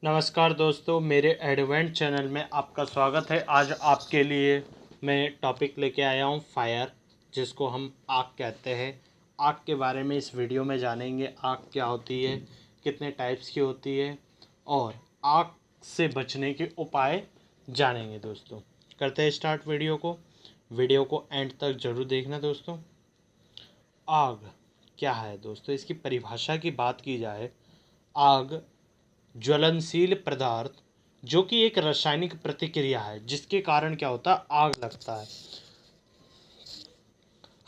नमस्कार दोस्तों, मेरे एडवेंट चैनल में आपका स्वागत है। आज आपके लिए मैं टॉपिक लेके आया हूँ फायर, जिसको हम आग कहते हैं। आग के बारे में इस वीडियो में जानेंगे। आग क्या होती है, कितने टाइप्स की होती है और आग से बचने के उपाय जानेंगे। दोस्तों करते हैं स्टार्ट वीडियो को एंड तक ज़रूर देखना। दोस्तों आग क्या है दोस्तों, इसकी परिभाषा की बात की जाए, आग ज्वलनशील पदार्थ जो कि एक रासायनिक प्रतिक्रिया है जिसके कारण क्या होता है, आग लगता है।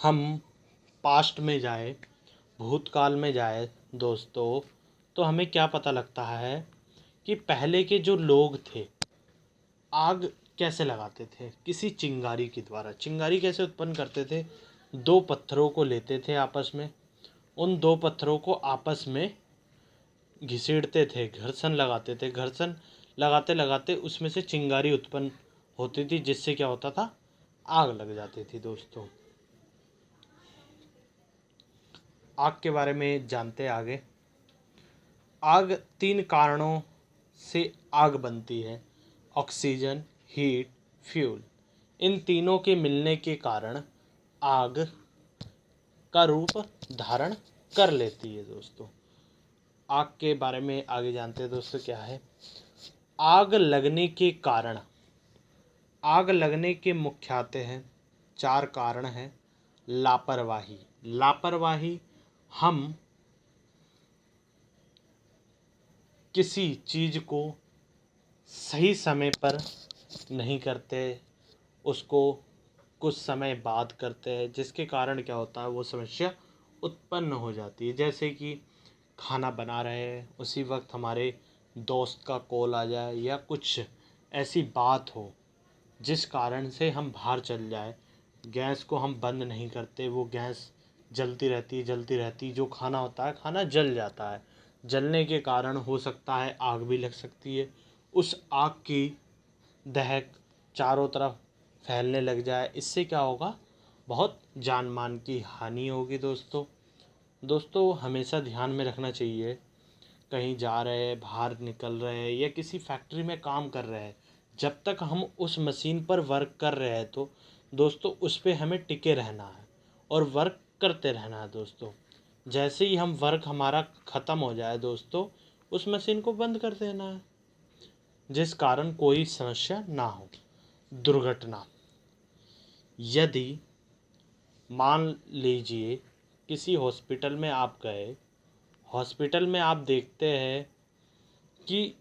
हम पास्ट में जाए, भूतकाल में जाए दोस्तों, तो हमें क्या पता लगता है कि पहले के जो लोग थे आग कैसे लगाते थे, किसी चिंगारी के द्वारा। चिंगारी कैसे उत्पन्न करते थे, दो पत्थरों को लेते थे आपस में, उन दो पत्थरों को आपस में घिसेड़ते थे, घर्षण लगाते थे। घर्षण लगाते लगाते उसमें से चिंगारी उत्पन्न होती थी, जिससे क्या होता था, आग लग जाती थी। दोस्तों आग के बारे में जानते आगे। आग तीन कारणों से आग बनती है: ऑक्सीजन, हीट, फ्यूल। इन तीनों के मिलने के कारण आग का रूप धारण कर लेती है। दोस्तों आग के बारे में आगे जानते हैं। दोस्तों क्या है आग लगने के कारण? आग लगने के मुख्यतः हैं चार कारण हैं। लापरवाही। लापरवाही, हम किसी चीज़ को सही समय पर नहीं करते, उसको कुछ समय बाद करते हैं, जिसके कारण क्या होता है, वो समस्या उत्पन्न हो जाती है। जैसे कि खाना बना रहे हैं, उसी वक्त हमारे दोस्त का कॉल आ जाए या कुछ ऐसी बात हो जिस कारण से हम बाहर चल जाए, गैस को हम बंद नहीं करते, वो गैस जलती रहती, जो खाना होता है खाना जल जाता है। जलने के कारण हो सकता है आग भी लग सकती है। उस आग की दहक चारों तरफ फैलने लग जाए, इससे क्या होगा, बहुत जान मान की हानि होगी। दोस्तों हमेशा ध्यान में रखना चाहिए, कहीं जा रहे हैं, बाहर निकल रहे हैं या किसी फैक्ट्री में काम कर रहे हैं, जब तक हम उस मशीन पर वर्क कर रहे हैं तो दोस्तों उस पर हमें टिके रहना है और वर्क करते रहना है। दोस्तों जैसे ही हम वर्क हमारा ख़त्म हो जाए दोस्तों, उस मशीन को बंद कर देना है, जिस कारण कोई समस्या ना हो। दुर्घटना, यदि मान लीजिए किसी हॉस्पिटल में आप गए, हॉस्पिटल में आप देखते हैं कि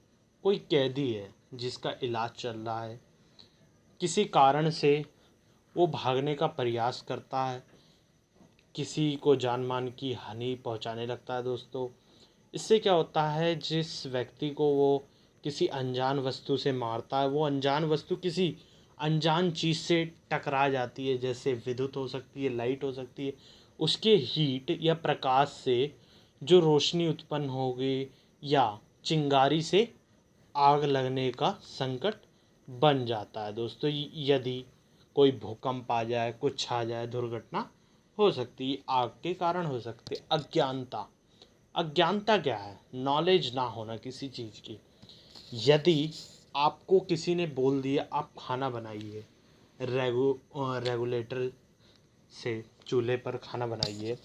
कोई कैदी है जिसका इलाज चल रहा है, किसी कारण से वो भागने का प्रयास करता है, किसी को जान मान की हानि पहुंचाने लगता है। दोस्तों इससे क्या होता है, जिस व्यक्ति को वो किसी अनजान वस्तु से मारता है, वो अनजान वस्तु किसी अनजान चीज़ से टकरा जाती है, जैसे विद्युत हो सकती है, लाइट हो सकती है। उसके हीट या प्रकाश से जो रोशनी उत्पन्न होगी या चिंगारी से आग लगने का संकट बन जाता है। दोस्तों यदि कोई भूकंप आ जाए, कुछ आ जाए, दुर्घटना हो सकती है, आग के कारण हो सकती है। अज्ञानता। अज्ञानता क्या है, नॉलेज ना होना किसी चीज़ की। यदि आपको किसी ने बोल दिया आप खाना बनाइए, रेगुलेटर से चूल्हे पर खाना बनाइए,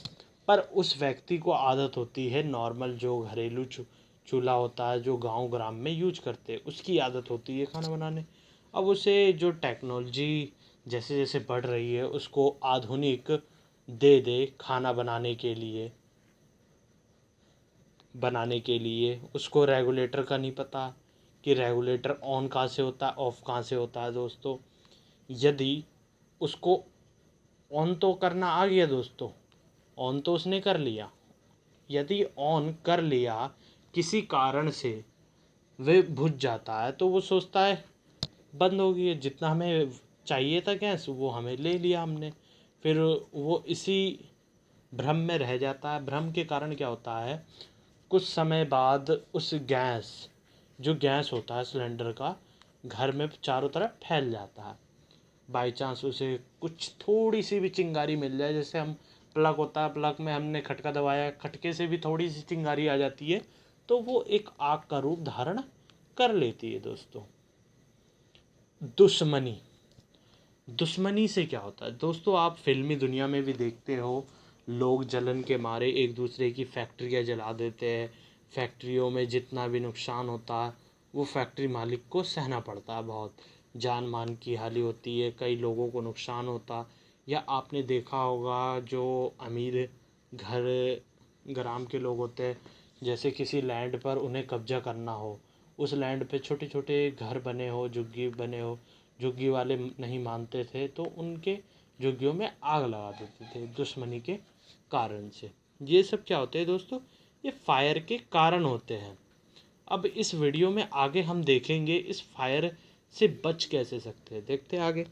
पर उस व्यक्ति को आदत होती है नॉर्मल जो घरेलू चूल्हा होता है जो गांव ग्राम में यूज करते हैं, उसकी आदत होती है खाना बनाने। अब उसे जो टेक्नोलॉजी जैसे जैसे बढ़ रही है, उसको आधुनिक दे दे खाना बनाने के लिए उसको रेगुलेटर का नहीं पता कि रेगुलेटर ऑन कहाँ से होता है, ऑफ कहाँ से होता है। दोस्तों यदि उसको ऑन तो करना आ गया दोस्तों, ऑन तो उसने कर लिया, यदि ऑन कर लिया किसी कारण से वे बुझ जाता है, तो वो सोचता है बंद हो गई है, जितना हमें चाहिए था गैस वो हमें ले लिया हमने। फिर वो इसी भ्रम में रह जाता है। भ्रम के कारण क्या होता है, कुछ समय बाद उस जो गैस होता है सिलेंडर का, घर में चारों तरफ फैल जाता है। बाई चांस उसे कुछ थोड़ी सी भी चिंगारी मिल जाए, जैसे हम प्लग होता है, प्लग में हमने खटका दबाया, खटके से भी थोड़ी सी चिंगारी आ जाती है, तो वो एक आग का रूप धारण कर लेती है दोस्तों। दुश्मनी, दुश्मनी से क्या होता है दोस्तों, आप फिल्मी दुनिया में भी देखते हो, लोग जलन के मारे एक दूसरे की फैक्ट्रियाँ जला देते हैं। फैक्ट्रियों में जितना भी नुकसान होता है वो फैक्ट्री मालिक को सहना पड़ता है, बहुत जान मान की हानि होती है, कई लोगों को नुकसान होता। या आपने देखा होगा जो अमीर घर ग्राम के लोग होते हैं, जैसे किसी लैंड पर उन्हें कब्जा करना हो, उस लैंड पे छोटे छोटे घर बने हो, झुग्गी बने हो, झुग्गी वाले नहीं मानते थे तो उनके झुग्गियों में आग लगा देते थे दुश्मनी के कारण से। ये सब क्या होते हैं दोस्तों, ये फायर के कारण होते हैं। अब इस वीडियो में आगे हम देखेंगे इस फायर से बच कैसे सकते हैं। देखते हैं आगे।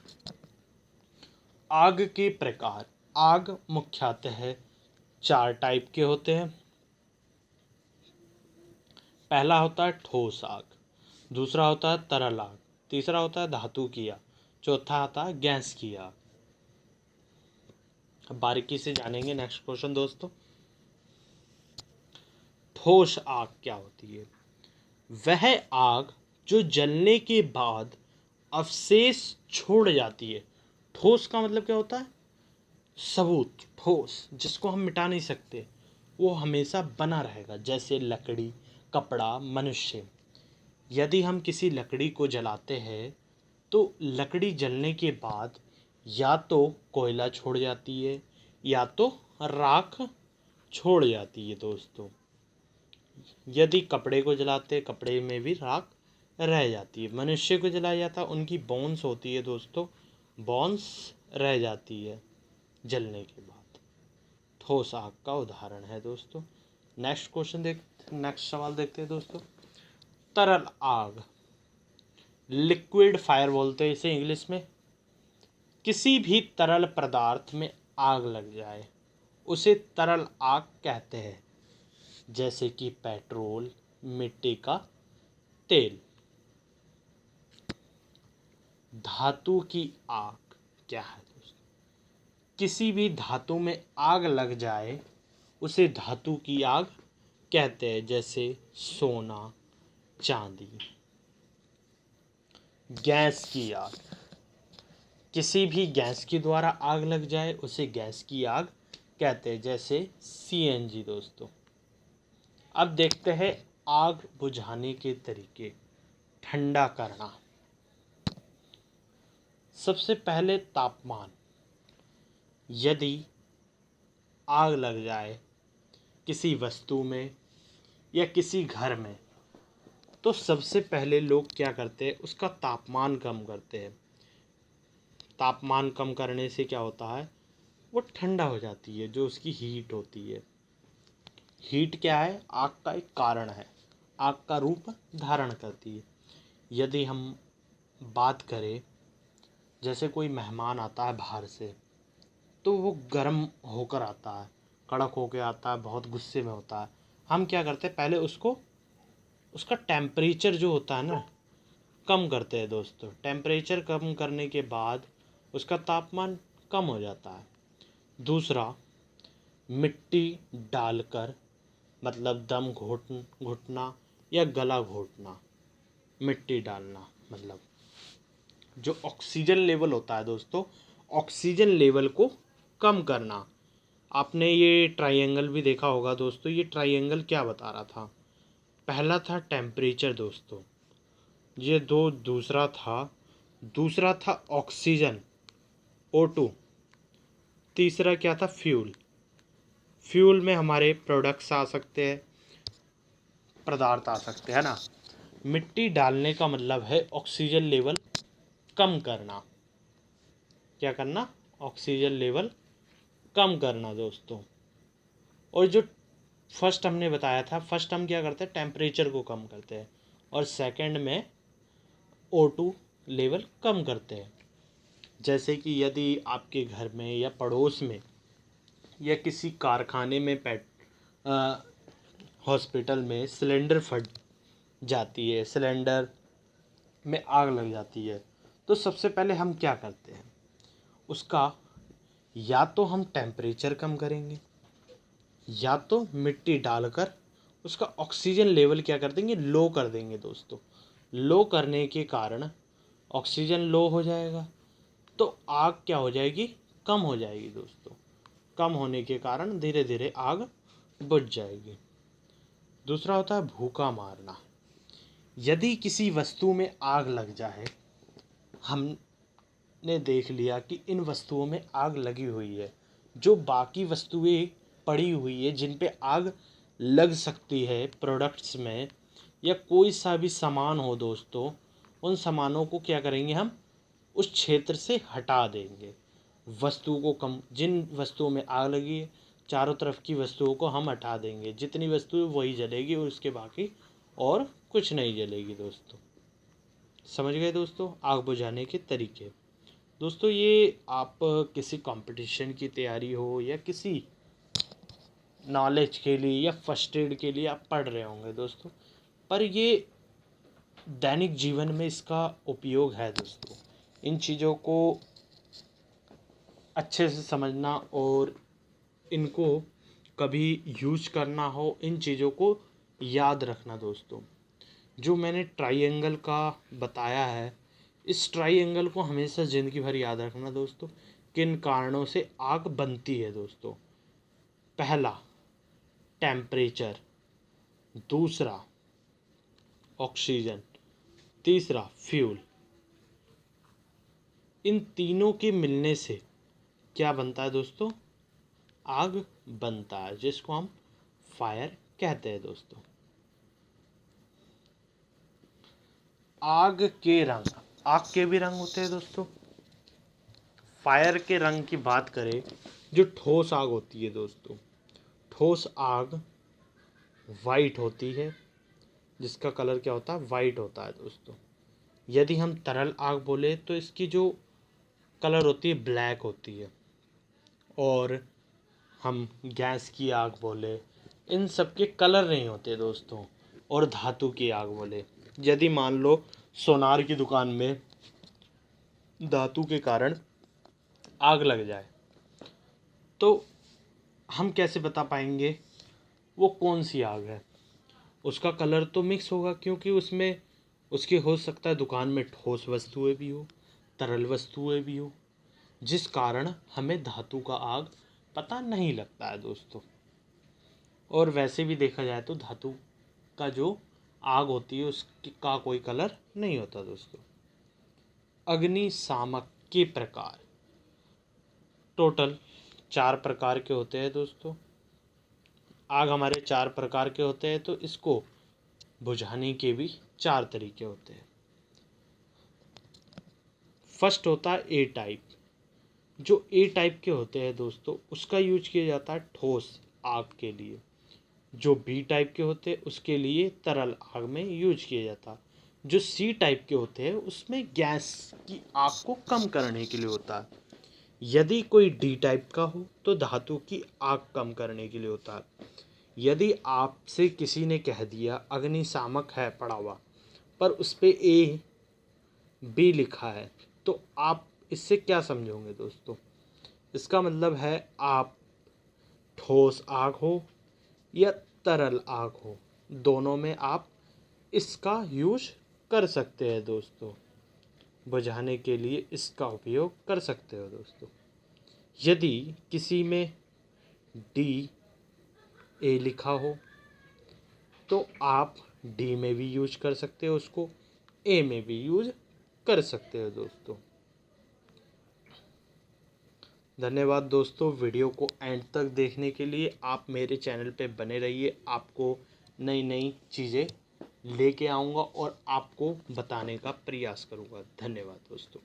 आग के प्रकार। आग मुख्यतः 4 टाइप के होते हैं। पहला होता है ठोस आग, दूसरा होता है तरल आग, तीसरा होता है धातु की आग, चौथा आता है गैस की आग। अब बारीकी से जानेंगे नेक्स्ट क्वेश्चन दोस्तों। ठोस आग क्या होती है? वह आग जो जलने के बाद अवशेष छोड़ जाती है। ठोस का मतलब क्या होता है? सबूत, ठोस जिसको हम मिटा नहीं सकते, वो हमेशा बना रहेगा, जैसे लकड़ी, कपड़ा, मनुष्य। यदि हम किसी लकड़ी को जलाते हैं तो लकड़ी जलने के बाद या तो कोयला छोड़ जाती है या तो राख छोड़ जाती है दोस्तों। यदि कपड़े को जलाते, कपड़े में भी राख रह जाती है। मनुष्य को जलाया जाता, उनकी बोन्स होती है दोस्तों, बोन्स रह जाती है जलने के बाद। ठोस आग का उदाहरण है दोस्तों। नेक्स्ट सवाल देखते हैं दोस्तों। तरल आग, लिक्विड फायर बोलते हैं इसे इंग्लिश में। किसी भी तरल पदार्थ में आग लग जाए उसे तरल आग कहते हैं, जैसे कि पेट्रोल, मिट्टी का तेल। धातु की आग क्या है दोस्तों? किसी भी धातु में आग लग जाए उसे धातु की आग कहते हैं, जैसे सोना, चांदी। गैस की आग, किसी भी गैस के द्वारा आग लग जाए उसे गैस की आग कहते हैं, जैसे सीएनजी दोस्तों। अब देखते हैं आग बुझाने के तरीके। ठंडा करना, सबसे पहले तापमान। यदि आग लग जाए किसी वस्तु में या किसी घर में तो सबसे पहले लोग क्या करते हैं, उसका तापमान कम करते हैं। तापमान कम करने से क्या होता है, वो ठंडा हो जाती है, जो उसकी हीट होती है। हीट क्या है? आग का एक कारण है, आग का रूप धारण करती है। यदि हम बात करें, जैसे कोई मेहमान आता है बाहर से तो वो गर्म होकर आता है, कड़क होकर आता है, बहुत गुस्से में होता है। हम क्या करते हैं, पहले उसको उसका टेम्परेचर जो होता है ना कम करते हैं दोस्तों। टेम्परेचर कम करने के बाद उसका तापमान कम हो जाता है। दूसरा, मिट्टी डालकर, मतलब दम घुटना या गला घोटना। मिट्टी डालना मतलब जो ऑक्सीजन लेवल होता है दोस्तों, ऑक्सीजन लेवल को कम करना। आपने ये ट्रायंगल भी देखा होगा दोस्तों। ये ट्रायंगल क्या बता रहा था? पहला था टेम्परेचर दोस्तों, ये दूसरा था ऑक्सीजन O2, तीसरा क्या था? फ्यूल। फ्यूल में हमारे प्रोडक्ट्स आ सकते हैं, पदार्थ आ सकते हैं ना। मिट्टी डालने का मतलब है ऑक्सीजन लेवल कम करना। क्या करना? ऑक्सीजन लेवल कम करना दोस्तों। और जो फर्स्ट हमने बताया था, फर्स्ट हम क्या करते हैं, टेम्परेचर को कम करते हैं, और सेकंड में O2 लेवल कम करते हैं। जैसे कि यदि आपके घर में या पड़ोस में या किसी कारखाने में हॉस्पिटल में सिलेंडर फट जाती है, सिलेंडर में आग लग जाती है, तो सबसे पहले हम क्या करते हैं, उसका या तो हम टेम्परेचर कम करेंगे या तो मिट्टी डालकर उसका ऑक्सीजन लेवल क्या कर देंगे, लो कर देंगे दोस्तों। लो करने के कारण ऑक्सीजन लो हो जाएगा, तो आग क्या हो जाएगी, कम हो जाएगी दोस्तों। कम होने के कारण धीरे धीरे आग बुझ जाएगी। दूसरा होता है भूखा मारना। यदि किसी वस्तु में आग लग जाए, हमने देख लिया कि इन वस्तुओं में आग लगी हुई है, जो बाकी वस्तुएं पड़ी हुई है जिन पे आग लग सकती है प्रोडक्ट्स में, या कोई सा भी सामान हो दोस्तों, उन सामानों को क्या करेंगे, हम उस क्षेत्र से हटा देंगे। वस्तु को कम, जिन वस्तुओं में आग लगी है चारों तरफ की वस्तुओं को हम हटा देंगे, जितनी वस्तु वही जलेगी और उसके बाकी और कुछ नहीं जलेगी दोस्तों। समझ गए दोस्तों आग बुझाने के तरीके। दोस्तों ये आप किसी कंपटीशन की तैयारी हो या किसी नॉलेज के लिए या फर्स्ट एड के लिए आप पढ़ रहे होंगे दोस्तों, पर ये दैनिक जीवन में इसका उपयोग है दोस्तों। इन चीज़ों को अच्छे से समझना और इनको कभी यूज करना हो, इन चीज़ों को याद रखना दोस्तों। जो मैंने ट्राइंगल का बताया है, इस ट्राइंगल को हमेशा ज़िंदगी भर याद रखना दोस्तों। किन कारणों से आग बनती है दोस्तों। पहला टेम्परेचर, दूसरा ऑक्सीजन, तीसरा फ्यूल। इन तीनों के मिलने से क्या बनता है दोस्तों, आग बनता है, जिसको हम फायर कहते हैं दोस्तों। आग के रंग, आग के भी रंग होते हैं दोस्तों। फायर के रंग की बात करें, जो ठोस आग होती है दोस्तों, ठोस आग वाइट होती है, जिसका कलर क्या होता है, वाइट होता है दोस्तों। यदि हम तरल आग बोले तो इसकी जो कलर होती है ब्लैक होती है। और हम गैस की आग बोले, इन सब के कलर नहीं होते दोस्तों। और धातु की आग बोले, यदि मान लो सोनार की दुकान में धातु के कारण आग लग जाए, तो हम कैसे बता पाएंगे वो कौन सी आग है। उसका कलर तो मिक्स होगा, क्योंकि उसमें उसके हो सकता है दुकान में ठोस वस्तुएं भी हो, तरल वस्तुएं भी हो, जिस कारण हमें धातु का आग पता नहीं लगता है दोस्तों। और वैसे भी देखा जाए तो धातु का जो आग होती है उसका कोई कलर नहीं होता दोस्तों। अग्निशामक के प्रकार टोटल 4 प्रकार के होते हैं दोस्तों। आग हमारे 4 प्रकार के होते हैं, तो इसको बुझाने के भी 4 तरीके होते हैं। फर्स्ट होता है ए टाइप। जो ए टाइप के होते हैं दोस्तों, उसका यूज किया जाता है ठोस आग के लिए। जो बी टाइप के होते हैं उसके लिए तरल आग में यूज किया जाता है। जो सी टाइप के होते हैं उसमें गैस की आग को कम करने के लिए होता है। यदि कोई डी टाइप का हो तो धातु की आग कम करने के लिए होता है। यदि आपसे किसी ने कह दिया अग्निशामक है पड़ा हुआ, पर उस पर ए बी लिखा है, तो आप इससे क्या समझोगे दोस्तों। इसका मतलब है आप ठोस आग हो या तरल आग हो, दोनों में आप इसका यूज कर सकते हैं दोस्तों। बुझाने के लिए इसका उपयोग कर सकते हो दोस्तों। यदि किसी में डी ए लिखा हो तो आप डी में भी यूज कर सकते हो उसको, ए में भी यूज कर सकते हो दोस्तों। धन्यवाद दोस्तों, वीडियो को एंड तक देखने के लिए। आप मेरे चैनल पे बने रहिए, आपको नई नई चीज़ें लेके आऊँगा और आपको बताने का प्रयास करूँगा। धन्यवाद दोस्तों।